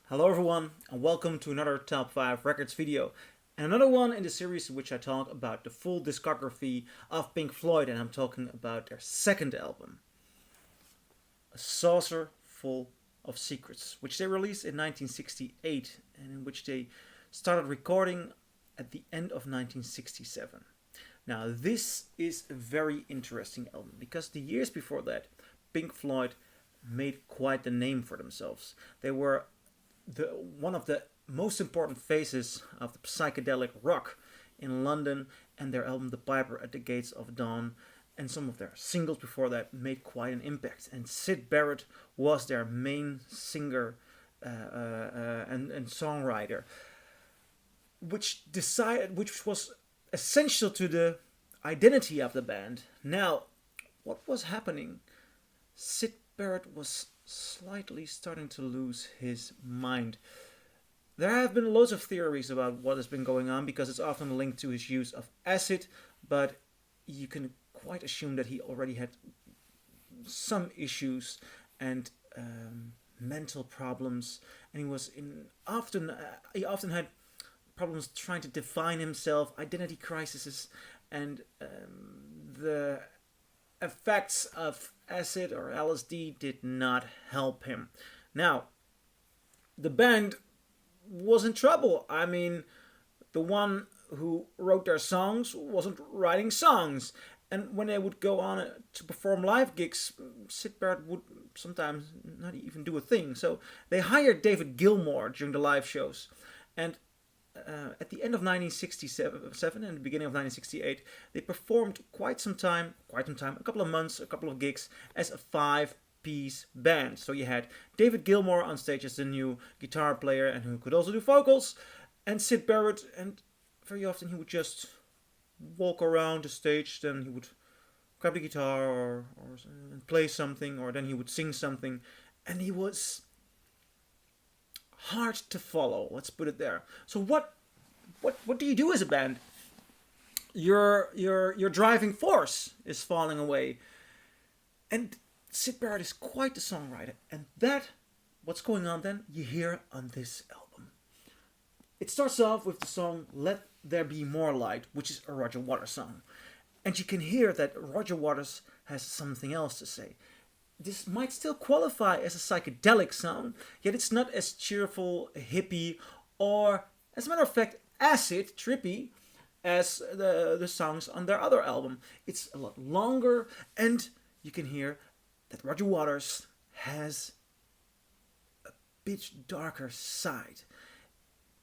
Hello everyone and welcome to another Top 5 Records video. And another one in the series in which I talk about the full discography of Pink Floyd, and I'm talking about their second album, A Saucerful of Secrets, which they released in 1968 and in which they started recording at the end of 1967. Now this is a very interesting album because the years before that, Pink Floyd made quite the name for themselves. They were one of the most important faces of the psychedelic rock in London, and their album The Piper at the Gates of Dawn and some of their singles before that made quite an impact. And Syd Barret was their main singer and songwriter, which was essential to the identity of the band. Now, what was happening? Syd Barret was slightly starting to lose his mind. There have been loads of theories about what has been going on because it's often linked to his use of acid, but you can quite assume that he already had some issues and mental problems, and he often had problems trying to define himself, identity crises, and the effects of acid or LSD did not help him. Now, the band was in trouble. I mean, the one who wrote their songs wasn't writing songs. And when they would go on to perform live gigs, Syd Barret would sometimes not even do a thing. So they hired David Gilmour during the live shows. And at the end of 1967 and the beginning of 1968, they performed quite some time, a couple of months, a couple of gigs as a five-piece band. So you had David Gilmour on stage as the new guitar player and who could also do vocals, and Syd Barret, and very often he would just walk around the stage, then he would grab the guitar or play something, or then he would sing something, and he was hard to follow. Let's put it there. So what do you do as a band? Your driving force is falling away, and Syd Barret is quite the songwriter, and that what's going on then you hear on this album. It starts off with the song "Let There Be More Light," which is a Roger Waters song, and you can hear that Roger Waters has something else to say. This might still qualify as a psychedelic song, yet it's not as cheerful, hippie, or, as a matter of fact, acid, trippy, as the songs on their other album. It's a lot longer, and you can hear that Roger Waters has a bit darker side.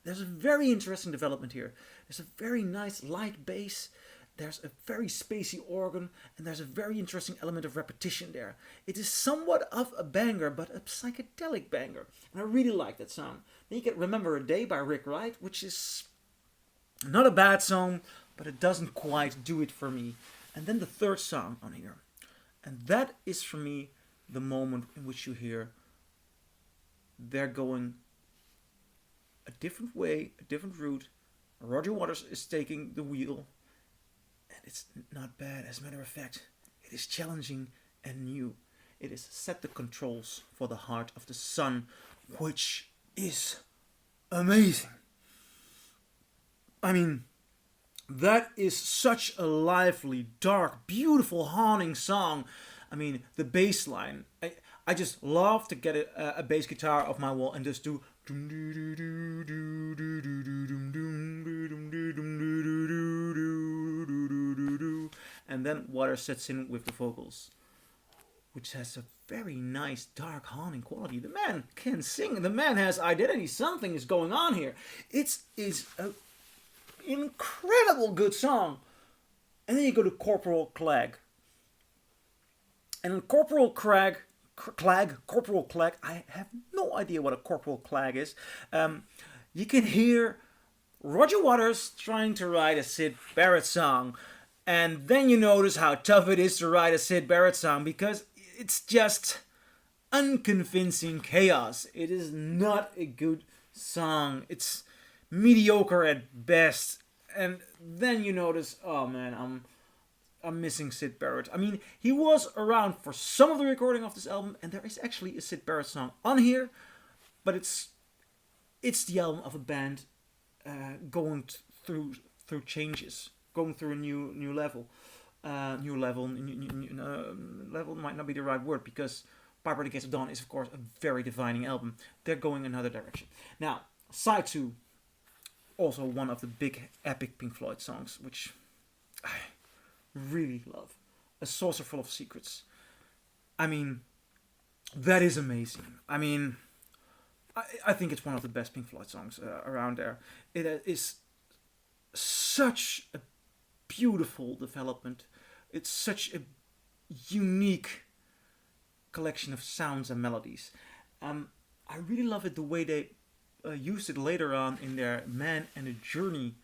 There's a very interesting development here. There's a very nice light bass. There's a very spacey organ, and there's a very interesting element of repetition there. It is somewhat of a banger, but a psychedelic banger. And I really like that song. Then you get Remember a Day by Rick Wright, which is not a bad song, but it doesn't quite do it for me. And then the third song on here. And that is for me the moment in which you hear they're going a different way, a different route. Roger Waters is taking the wheel. And it's not bad. As a matter of fact, it is challenging and new. It is Set the Controls for the Heart of the Sun, which is amazing. I mean, that is such a lively, dark, beautiful, haunting song. I mean, the bass line. I just love to get a bass guitar off my wall and just do. And then Waters sets in with the vocals, which has a very nice, dark, haunting quality. The man can sing. The man has identity. Something is going on here. It is an incredible good song. And then you go to Corporal Clegg. And in Corporal Clegg, I have no idea what a Corporal Clegg is. You can hear Roger Waters trying to write a Syd Barret song. And then you notice how tough it is to write a Syd Barret song because it's just unconvincing chaos. It is not a good song. It's mediocre at best. And then you notice, oh man, I'm missing Syd Barret. I mean, he was around for some of the recording of this album, and there is actually a Syd Barret song on here, but it's it's the album of a band going through changes, going through a new level. Level might not be the right word, because Piper at the Gates of Dawn is of course a very defining album. They're going another direction. Now, side 2, also one of the big epic Pink Floyd songs, which I really love. A Saucerful of Secrets. I mean, that is amazing. I mean, I think it's one of the best Pink Floyd songs around there. It is such a beautiful development. It's such a unique collection of sounds and melodies. I really love it the way they used it later on in their Man and a Journey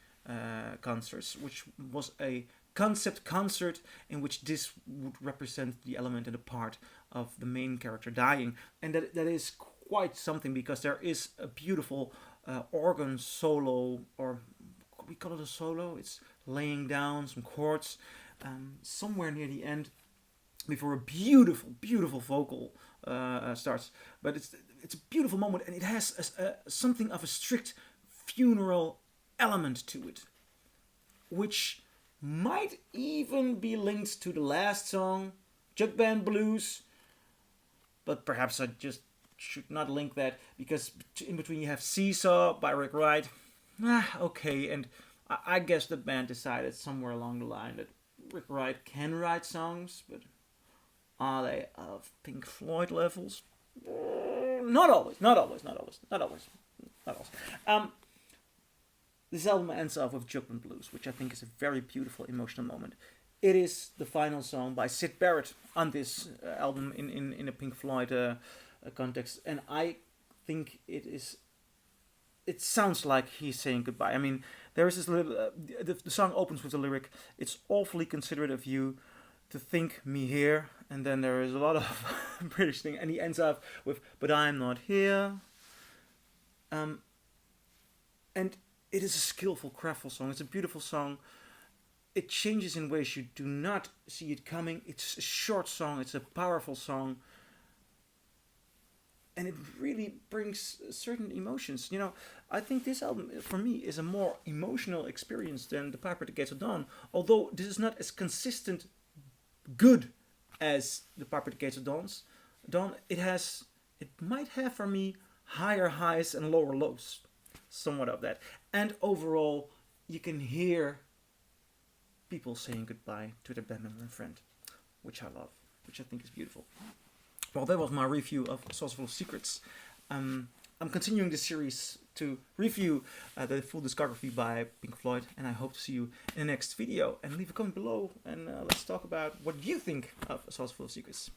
concerts, which was a concept concert in which this would represent the element and the part of the main character dying. And that is quite something, because there is a beautiful organ solo, or we call it a solo. It's laying down some chords somewhere near the end before a beautiful vocal starts. But it's a beautiful moment, and it has something of a strict funeral element to it, which might even be linked to the last song, Jug Band Blues. But perhaps I just should not link that, because in between you have Seesaw by Rick Wright. Okay, and I guess the band decided somewhere along the line that Rick Wright can write songs, but are they of Pink Floyd levels? Not always. This album ends off with Jug Band Blues, which I think is a very beautiful emotional moment. It is the final song by Syd Barret on this album in a Pink Floyd context, and I think it sounds like he's saying goodbye. I mean, there is this little the song opens with the lyric, "It's awfully considerate of you to think me here," and then there is a lot of British thing, and he ends up with, "But I'm not here." And it is a skillful, craftful song. It's a beautiful song. It changes in ways you do not see it coming. It's a short song. It's a powerful song. And it really brings certain emotions. You know, I think this album, for me, is a more emotional experience than The Piper at the Gates of Dawn. Although this is not as consistent good as The Piper at the Gates of Dawn, it might have for me higher highs and lower lows. Somewhat of that. And overall, you can hear people saying goodbye to their band member and friend, which I love, which I think is beautiful. Well, that was my review of A Saucerful of Secrets. I'm continuing this series to review the full discography by Pink Floyd, and I hope to see you in the next video. And leave a comment below, and let's talk about what you think of A Saucerful of Secrets.